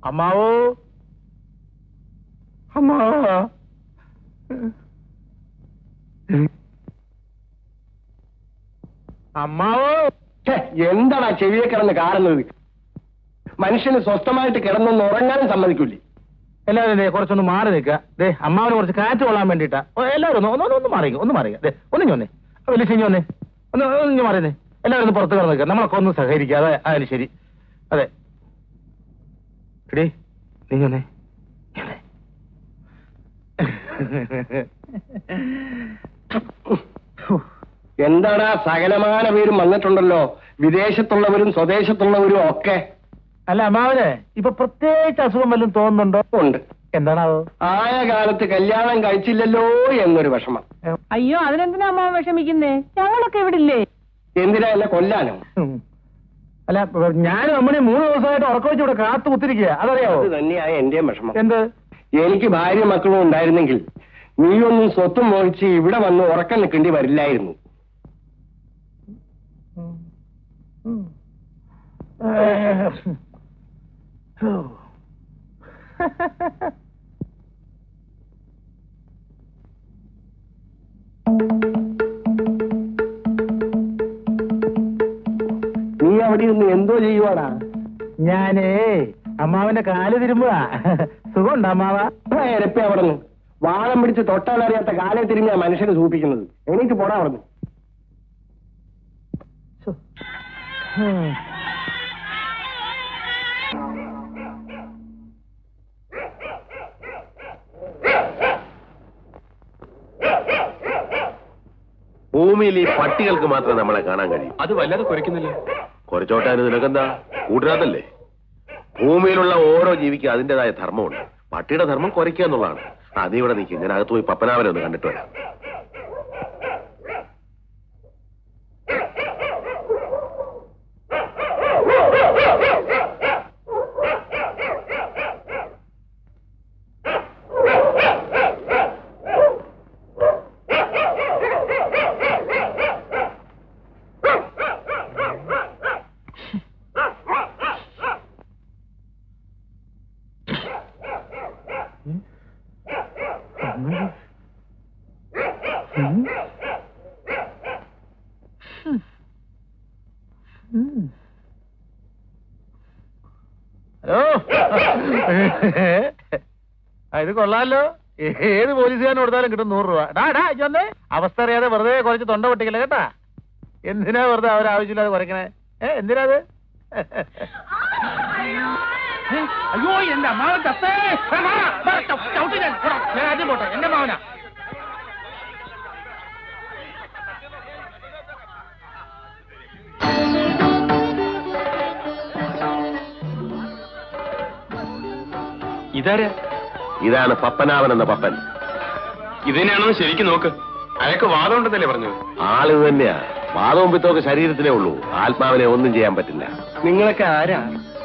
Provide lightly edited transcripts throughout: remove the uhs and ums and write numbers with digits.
അമ്മാവോ, അമ്മാവാ, അമ്മാവോ. എന്താടാ ചെവിയെ കിടന്ന് കാണുന്നത്? മനുഷ്യന് സ്വസ്ഥമായിട്ട് കിടന്നൊന്ന് ഉറങ്ങാനും സമ്മതിക്കൂലേ? എല്ലാവരും കുറച്ചൊന്ന് മാറി നിൽക്കുക. അമ്മാവന് കുറച്ച് കാറ്റ് കൊള്ളാൻ വേണ്ടിയിട്ടാ. എല്ലാവരും ഒന്ന് മാറിക്കുക, ഒന്ന് മാറിക്കുക. ഒന്നിഞ്ഞു വന്നേ, വലിയ ചിഞ്ഞു വന്നേ, ഒന്ന് മാറിയേ. എല്ലാവരും ഒന്ന് പുറത്ത് കിടന്ന് നിൽക്കുക. നമ്മളൊക്കെ ഒന്ന് സഹകരിക്കാതെ. അതിന് ശരി. അതെ, എടീ നീ വന്നേ. എന്താടാ സകലമാന പേരും വന്നിട്ടുണ്ടല്ലോ, വിദേശത്തുള്ളവരും സ്വദേശത്തുള്ളവരും ഒക്കെ. അല്ല അമ്മാവന് ഇപ്പൊ പ്രത്യേകിച്ച് അസുഖം വല്ലതും തോന്നുന്നുണ്ടോ? ഉണ്ട്. എന്താണാവോ? ആയ കാലത്ത് കല്യാണം കഴിച്ചില്ലല്ലോ എന്നൊരു വിഷമം. അയ്യോ, അതിനെന്തിനാ അമ്മാവൻ വിഷമിക്കുന്നേ? ഞങ്ങളൊക്കെ ഇവിടെ ഇല്ലേ? എന്തിനാ എന്നെ കൊല്ലാനോ? അല്ല, ഞാനും അമ്മണി 3 ദിവസമായിട്ട് ഉറക്കം വെച്ച് ഇവിടെ കാത്തു കുത്തിരിക്കുക. അതറിയാവോ? അത് തന്നെയായ എന്റെയും വിഷമം. എന്ത്? എനിക്ക് ഭാര്യ മക്കളും ഉണ്ടായിരുന്നെങ്കിൽ നീയൊന്നും സ്വത്തും മോഹിച്ച് ഇവിടെ വന്ന് ഉറക്കം നിൽക്കേണ്ടി വരില്ലായിരുന്നു. നീ അവിടെ നിന്ന് എന്തോ ചെയ്യുവാടാ? ഞാനേ അമ്മാവന്റെ കാല് തിരുമ്പുക. സുഖമുണ്ടോ അമ്മാവ? എരപ്പ അവിടെ നിന്ന് വാഴം പിടിച്ച് തൊട്ടാലറിയാത്ത കാലെ തിരുമ്മിയാ മനുഷ്യനെ സൂപ്പിക്കുന്നത്. എനിക്ക് പോടാ അവിടെ നിന്ന്. ഭൂമിയിൽ ഈ പട്ടികൾക്ക് മാത്രമേ നമ്മളെ കാണാൻ കഴിയും. അത് വല്ലാതെ കുരയ്ക്കുന്നില്ല. കുറച്ചോട്ടാന് നിനക്കെന്താ കൂട്ടുകാരല്ലേ? ഭൂമിയിലുള്ള ഓരോ ജീവിക്കും അതിൻ്റെതായ ധർമ്മമുണ്ട്. പട്ടിയുടെ ധർമ്മം കുറയ്ക്കുക എന്നുള്ളതാണ്. നീ ഇവിടെ നിൽക്കും, ഞാൻ അകത്ത് പോയി പപ്പനാവനെ ഒന്ന് കണ്ടിട്ട് വരാം. ഹലോ, ഇത് കൊള്ളാലോ. ഏത് പോലീസുകാരൻ കൊടുത്താലും കിട്ടും 100 രൂപ. ഇതൊന്നേ അവസ്ഥ അറിയാതെ വെറുതെ കുറച്ച് തൊണ്ട പൊട്ടിക്കല്ലേ കേട്ടാ. എന്തിനാ വെറുതെ അവരാവശ്യമില്ലാതെ കുറയ്ക്കണേ? എന്തിനാ അത്? അയ്യോ, എന്റെ അമ്മാവൻ ചത്തേ. ഞാൻ ആദ്യം പോട്ടെ. എന്റെ അമ്മാവനാ. ഇതാരാ? ഇതാണ് പപ്പനാവൻ എന്ന പപ്പൻ. ഇതിനെയാണെന്ന് ശരിക്കും നോക്ക്. അയാൾക്ക് വാദം ഉണ്ടെന്നല്ലേ പറഞ്ഞു? ആള് തന്നെയാ. വാദവും പിത്തമൊക്കെ ശരീരത്തിലേ ഉള്ളൂ, ആത്മാവിനെ ഒന്നും ചെയ്യാൻ പറ്റില്ല. നിങ്ങളൊക്കെ ആരാ?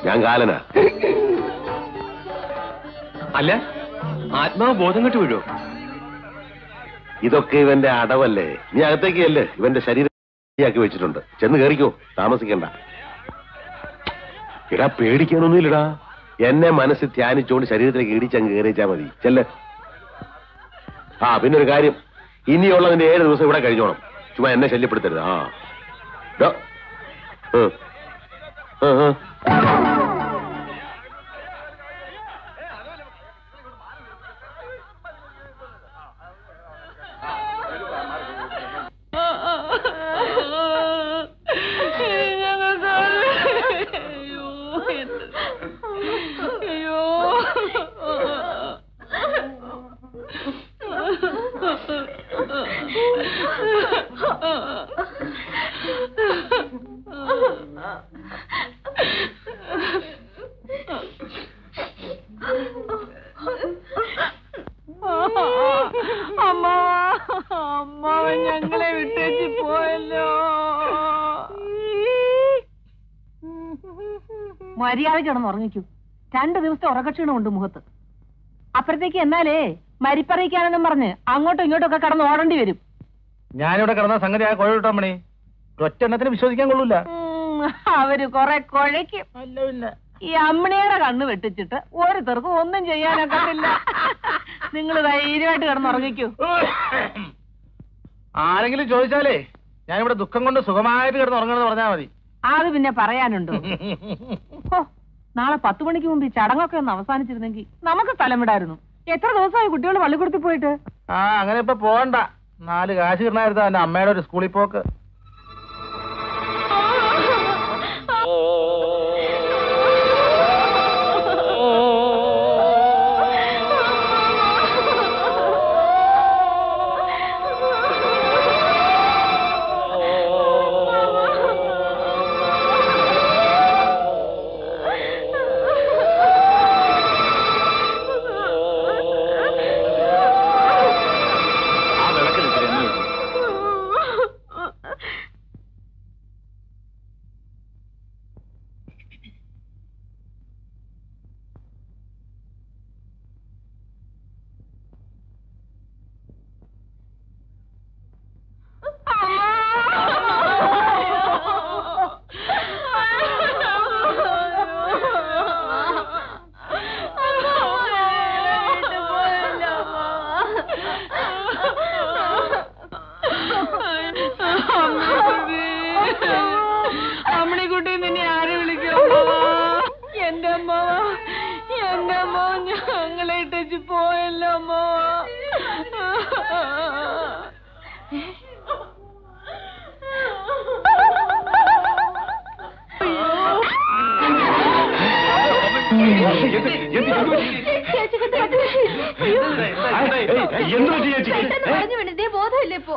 ഞാൻ കാലനാ. അല്ല, ആത്മാവ് ബോധം കെട്ട് വീഴോ? ഇതൊക്കെ ഇവന്റെ അടവല്ലേ. നീ അകത്തേക്ക് അല്ലേ, ഇവന്റെ ശരീരമാക്കി വെച്ചിട്ടുണ്ട്. ചെന്ന് കയറിക്കോ, താമസിക്കണ്ട. ഇടാ, പേടിക്കാനൊന്നുമില്ലടാ. എന്നെ മനസ്സിൽ ധ്യാനിച്ചുകൊണ്ട് ശരീരത്തിലേക്ക് ഇടിച്ചങ്ങ് കയറിച്ചാ മതി. ചെല്ല്. പിന്നെ ഒരു കാര്യം, ഇനിയുള്ളതിന്റെ 7 ദിവസം ഇവിടെ കഴിഞ്ഞോണം. ചുമ്മാ എന്നെ ശല്യപ്പെടുത്തരുത്. അമ്മാവൻ ഞങ്ങളെ വിട്ടേച്ച് പോയല്ലോ. മര്യാദ കിടന്ന് ഉറങ്ങിക്കൂ. 2 ദിവസത്തെ ഉറക്കക്ഷീണമുണ്ട് മുഖത്ത്. അപ്പുറത്തേക്ക് എന്നാലേ മരിപ്പറിയിക്കാനെന്നും പറഞ്ഞ് അങ്ങോട്ടും ഇങ്ങോട്ടും ഒക്കെ കടന്ന് ഓടേണ്ടി വരും. ഞാനിവിടെ കിടന്ന സംഗതി ആ കുഴ മണി ഒറ്റ എണ്ണത്തിന് വിശ്വസിക്കാൻ കൊള്ളൂല. അവര് കൊറേ കുഴയ്ക്കും. അല്ല പിന്നെ ഈ അമ്മിണിയുടെ കണ്ണ് വെട്ടിച്ചിട്ട് ഓരോരുത്തർക്കും ഒന്നും ചെയ്യാനൊക്കത്തില്ല. നിങ്ങൾ ധൈര്യമായിട്ട് കിടന്നുറങ്ങിക്കൂ. ആരെങ്കിലും ചോദിച്ചാലേ ഞാനിവിടെ ദുഃഖം കൊണ്ട് സുഖമായിട്ട് കിടന്നുറങ്ങണമെന്ന് പറഞ്ഞാൽ മതി. അത് പിന്നെ പറയാനുണ്ടോ? ഓ, നാളെ 10 മണിക്ക് മുമ്പ് ഈ ചടങ്ങൊക്കെ ഒന്ന് അവസാനിച്ചിരുന്നെങ്കിൽ നമുക്ക് സ്ഥലം വിടായിരുന്നു. എത്ര ദിവസമായി കുട്ടികൾ പള്ളിക്കൂടത്തിൽ പോയിട്ട്? അങ്ങനെ ഇപ്പൊ പോകണ്ട. 4 കാശ് കിട്ടണായിരുന്നു എന്റെ അമ്മയുടെ ഒരു സ്കൂളിൽ പോക്ക്. അമ്മണിക്കുട്ടി നിന്നെ ആര് വിളിക്കും? എന്റെ അമ്മ ഞങ്ങളെ ഇട്ടു പോയല്ലോ അമ്മ.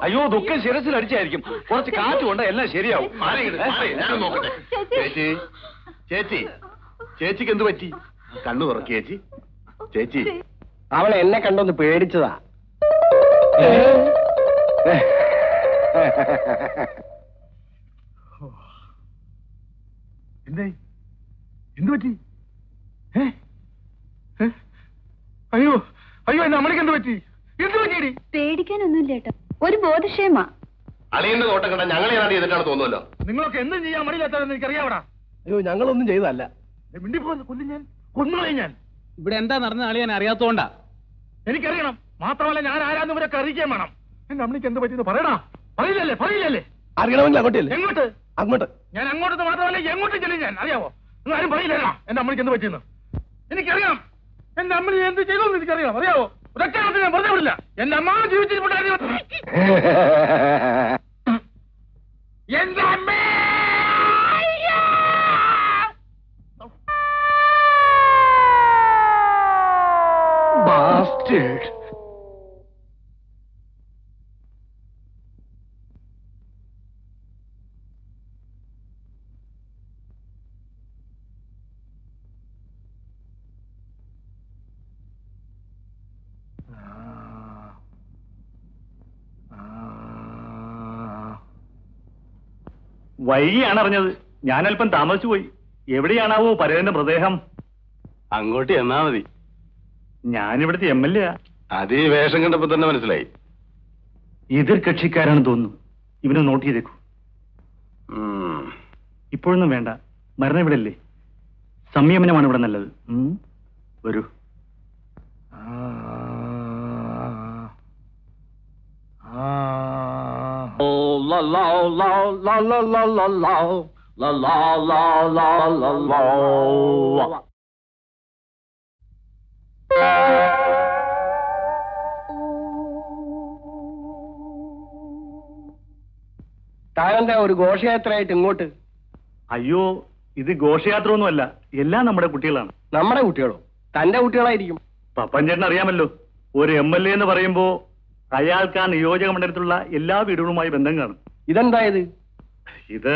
അയ്യോ ദുഃഖം ശിരസിൽ അടിച്ചായിരിക്കും. കുറച്ച് കാറ്റ് കൊണ്ട് എല്ലാം ശരിയാവും. ചേച്ചി ചേച്ചി ചേച്ചിക്ക് എന്ത് പറ്റി? കണ്ണു തുറക്കി ചേച്ചി. ചേച്ചി അവൾ എന്നെ കണ്ടൊന്ന് പേടിച്ചതാ. എന്തായി? എന്ത് പറ്റി? അയ്യോ അയ്യോ എന്റെ അമ്മയ്ക്ക് എന്ത് പറ്റി? എന്ത് പറ്റി? പേടിക്കാനൊന്നുമില്ല ഏട്ടാ, ഒരു ബോധക്ഷേമ. അളിയന്റെ നോട്ടം കണ്ട ഞങ്ങളെ ഏതാണ്ട് ചെയ്തിട്ടാണ് തോന്നുമല്ലോ. നിങ്ങളൊക്കെ എന്തും ചെയ്യാൻ മടിയില്ലാത്തതെന്ന് എനിക്കറിയാവടാ. അയ്യോ ഞങ്ങളൊന്നും ചെയ്തല്ല. മിണ്ടിപ്പോന്ന് കൊന്നുകളയും ഞാൻ. ഇവിടെ എന്താ നടന്ന ആളിയാൻ അറിയാത്തോണ്ടാ. എനിക്കറിയണം. മാത്രമല്ല ഞാൻ ആരാന്ന് ഇവരൊക്കെ അറിയിക്കാൻ വേണം. എന്റെ അമ്മയ്ക്ക് എന്ത് പറ്റിയെന്ന് പറയടാ. പറയില്ലല്ലേ? അറിയണമെങ്കിൽ അങ്ങോട്ടല്ലേ? എങ്ങോട്ട്? അങ്ങോട്ട്. ഞാൻ അങ്ങോട്ട് മാത്രമല്ല എങ്ങോട്ടും ചെല്ലും ഞാൻ. അറിയാവോ? നിങ്ങൾ ആരും പറയില്ലല്ലോ എന്റെ അമ്മയ്ക്ക് എന്ത് പറ്റിയെന്ന്. എനിക്കറിയാം. എന്റെ അമ്മ എന്ത് ചെയ്തോന്ന് എനിക്കറിയാം. അറിയാവോ? ഒരൊറ്റ ഞാൻ വെറുതെ വിടില്ല. എന്റെ അമ്മ ജീവിച്ചിട്ടുണ്ടായിരുന്നു. എന്റെ അമ്മേ Bastard. വൈകിയാണ് അറിഞ്ഞത്. ഞാൻ അല്പം താമസിച്ചു പോയി. എവിടെയാണാവോ പരേതന്റെ മൃതദേഹം? അങ്ങോട്ട് എന്നാ മതി. ഞാനിവിടുത്തെ MLA. അത് ഈ വേഷം കണ്ടപ്പോ തന്നെ മനസ്സിലായി. എതിർ കക്ഷിക്കാരാണ് തോന്നുന്നു. ഇവനെ നോട്ട് ചെയ്തേക്കൂ. ഇപ്പോഴൊന്നും വേണ്ട. മരണം ഇവിടെ അല്ലേ. സംയമനമാണ് ഇവിടെ നല്ലത്. വരൂ. താനെന്താ ഒരു ഘോഷയാത്രയായിട്ട് ഇങ്ങോട്ട്? അയ്യോ, ഇത് ഘോഷയാത്ര ഒന്നുമല്ല. എല്ലാം നമ്മുടെ കുട്ടികളാണ്. നമ്മുടെ കുട്ടികളോ? തന്റെ കുട്ടികളായിരിക്കും. പപ്പൻ ചേട്ടൻ അറിയാമല്ലോ, ഒരു MLA എന്ന് പറയുമ്പോ അയാൾക്ക് ആ നിയോജക മണ്ഡലത്തിലുള്ള എല്ലാ വീടുകളുമായി ബന്ധം കാണും. ഇതെന്തായത്? ഇത്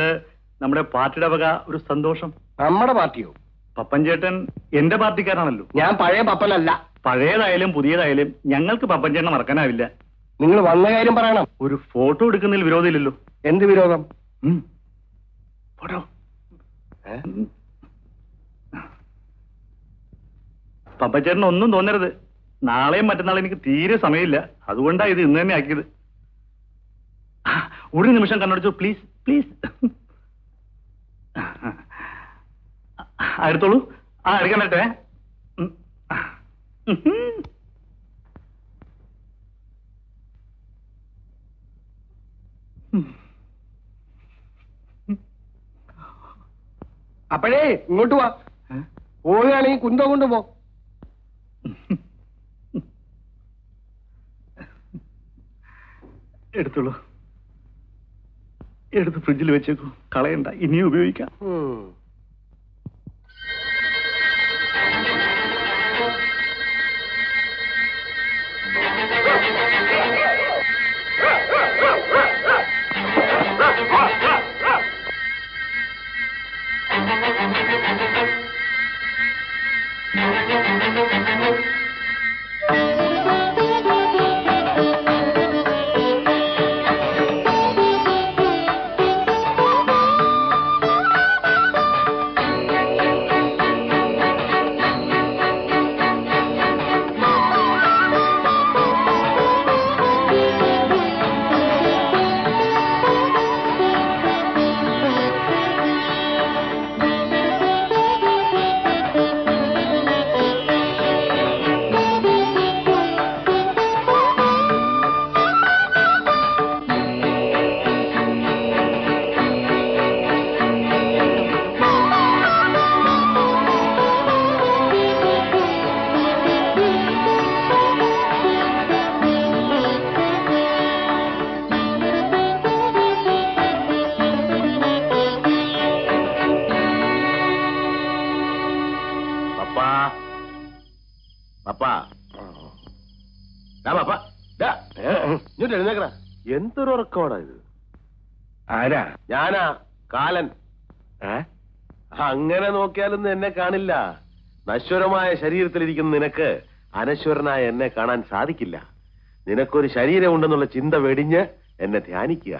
നമ്മുടെ പാർട്ടിയുടെ വക ഒരു സന്തോഷം. നമ്മുടെ പാർട്ടിയോ? പപ്പൻ ചേട്ടൻ എന്റെ പാർട്ടിക്കാരാണല്ലോ. ഞാൻ പഴയ പപ്പനല്ല. പഴയതായാലും പുതിയതായാലും ഞങ്ങൾക്ക് പപ്പൻ ചേട്ടനെ മറക്കാനാവില്ല. നിങ്ങൾ വന്ന കാര്യം പറയണം. ഒരു ഫോട്ടോ എടുക്കുന്നതിൽ വിരോധമില്ലല്ലോ. എന്ത് വിരോധം? ഫോട്ടോ. പപ്പൻ ചേട്ടൻ ഒന്നും തോന്നരുത്. നാളെയും മറ്റന്നാളും എനിക്ക് തീരെ സമയമില്ല. അതുകൊണ്ടാ ഇത് ഇന്ന് തന്നെ ആക്കിയത്. ഒരു നിമിഷം കണ്ണടച്ചു പ്ലീസ് പ്ലീസ്. എടുത്തോളൂ. എടുക്കാൻ പറ്റേ? അപ്പോഴേ ഇങ്ങോട്ട് വാ. പോവുകയാണെങ്കിൽ കുന്തം കൊണ്ടുപോ. എടുത്തോളൂ. എടുത്ത് ഫ്രിഡ്ജിൽ വെച്ചേക്കൂ. കളയണ്ട, ഇനിയും ഉപയോഗിക്കാം. എന്തൊരു ഉറക്കമാടാ ഇത്? ആരാ? ഞാനാ, കാലൻ. അങ്ങനെ നോക്കിയാലൊന്നും എന്നെ കാണില്ല. നശ്വരമായ ശരീരത്തിലിരിക്കുന്ന നിനക്ക് അനശ്വരനായ എന്നെ കാണാൻ സാധിക്കില്ല. നിനക്കൊരു ശരീരമുണ്ടെന്നുള്ള ചിന്ത വെടിഞ്ഞ് എന്നെ ധ്യാനിക്കുക.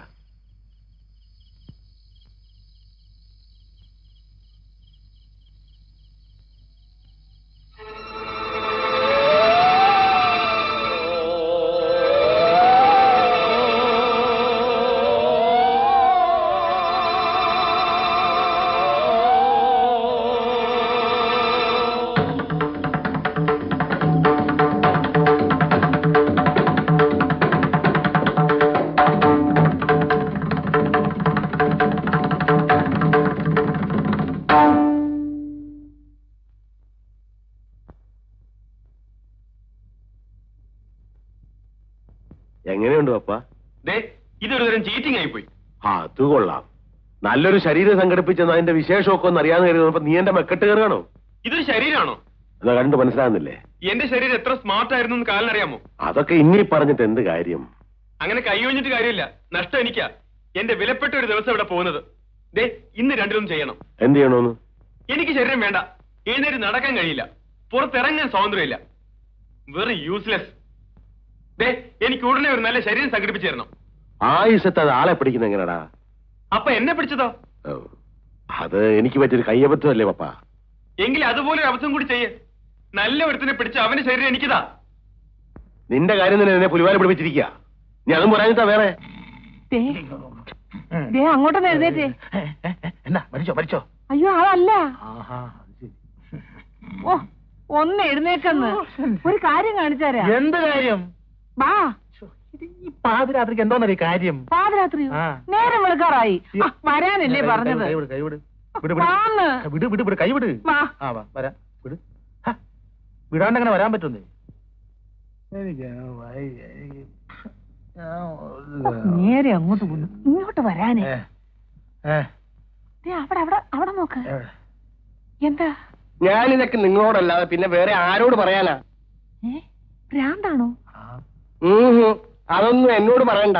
എങ്ങനെയുണ്ട് പപ്പ? ഇതൊരു തരം ചീറ്റിംഗ് ആയിപ്പോയി. അത് കൊള്ളാം. നല്ലൊരു ശരീരം സംഘടിപ്പിച്ചെന്ന് അതിന്റെ വിശേഷമൊക്കെ ഒന്ന് അറിയാതെ കരുതുന്നപ്പോ നീ എന്റെ മെക്കെട്ട് കയറുകയാണോ? ഇതൊരു ശരീരമാണോ? എന്നാ കണ്ടു മനസ്സിലാകുന്നില്ലേ? എന്റെ ശരീരം എത്ര സ്മാർട്ട് ആയിരുന്നു എന്ന് കാലിനറിയാമോ? അതൊക്കെ ഇനി പറഞ്ഞിട്ട് എന്ത് കാര്യം? അങ്ങനെ കൈയൊഴിഞ്ഞിട്ട് കാര്യമില്ല. നഷ്ടം എനിക്കാ. എന്റെ വിലപ്പെട്ട ഒരു ദിവസം ഇവിടെ പോകുന്നത്. ഇന്ന് രണ്ടിലൊന്നും ചെയ്യണം. എന്ത് ചെയ്യണോന്ന്? എനിക്ക് ശരീരം വേണ്ട. എഴുന്നേറ്റ് നടക്കാൻ കഴിയില്ല. പുറത്തിറങ്ങാൻ സ്വാതന്ത്ര്യമില്ല. വെറും യൂസ്ലെസ്. എനിക്ക് ഉടനെ ഒരു നല്ല ശരീരം സംഘടിപ്പിച്ചു തരണം. ആയുസത്ത് അത് ആളെ പിടിക്കുന്ന എങ്ങനെടാ? അപ്പൊ എന്നെ പിടിച്ചതോ? അത് എനിക്ക് പറ്റിയൊരു കയ്യബദ്ധമല്ലേ പപ്പ? എങ്കിൽ അതുപോലെ ഒരു അവസരം കൂടി ചെയ്യേ. നല്ല ഒരുത്തിനെ പിടിച്ച് അവന്റെ ശരീരം എനിക്കിതാ. നിന്റെ കാര്യം തന്നെ എന്നെ പുലിവാല പിടിപ്പിച്ചിരിക്കുക. നീ അതും പറയാനിട്ടാ വേറെ. അങ്ങോട്ടൊന്ന് എഴുന്നേറ്റേ. എന്നാ മരിച്ചോ മരിച്ചോ? അയ്യോ അതല്ല. ഓ ഒന്ന് എഴുന്നേക്കെന്ന് ഒരു കാര്യം കാണിച്ചു തരാം. എന്ത് കാര്യം? വാ. ഈ പാതിരാത്രിക്ക് എന്തോന്നറിയ കാര്യം? പാതിരാത്രി നേരം വെളുക്കാറായി. വരാനല്ലേ പറഞ്ഞത്? കൈവിട്. വരാം. വിട്. വിടാണ്ട് അങ്ങനെ വരാൻ പറ്റുന്നേ? നേരെ അങ്ങോട്ട് പോന്നു. ഇങ്ങോട്ട് വരാനേ. അവിടെ അവിടെ അവിടെ നോക്ക്. എന്താ? ഞാനിതൊക്കെ നിങ്ങളോടല്ലാതെ പിന്നെ വേറെ ആരോട് പറയാനാ? ഭ്രാന്താണോ? അതൊന്നും എന്നോട് പറയണ്ട.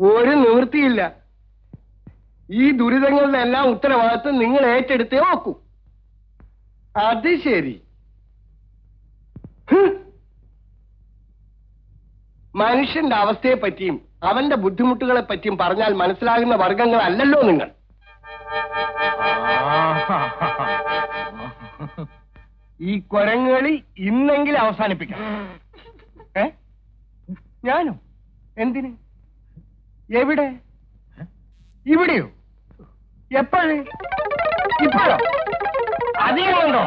ഒരു നിവൃത്തിയില്ല. ഈ ദുരിതങ്ങളുടെ എല്ലാം ഉത്തരവാദിത്വം നിങ്ങൾ ഏറ്റെടുത്തേ നോക്കൂ. അത് ശരി. മനുഷ്യന്റെ അവസ്ഥയെ പറ്റിയും അവന്റെ ബുദ്ധിമുട്ടുകളെ പറ്റിയും പറഞ്ഞാൽ മനസ്സിലാകുന്ന വർഗങ്ങളല്ലല്ലോ നിങ്ങൾ. ഈ കൊരങ്ങളി ഇന്നെങ്കിലും അവസാനിപ്പിക്കണം. ഞാനോ? എന്തിന്? എവിടെ? ഇവിടെയോ? എപ്പോഴും ഇപ്പോഴോ അധികം ഉണ്ടോ?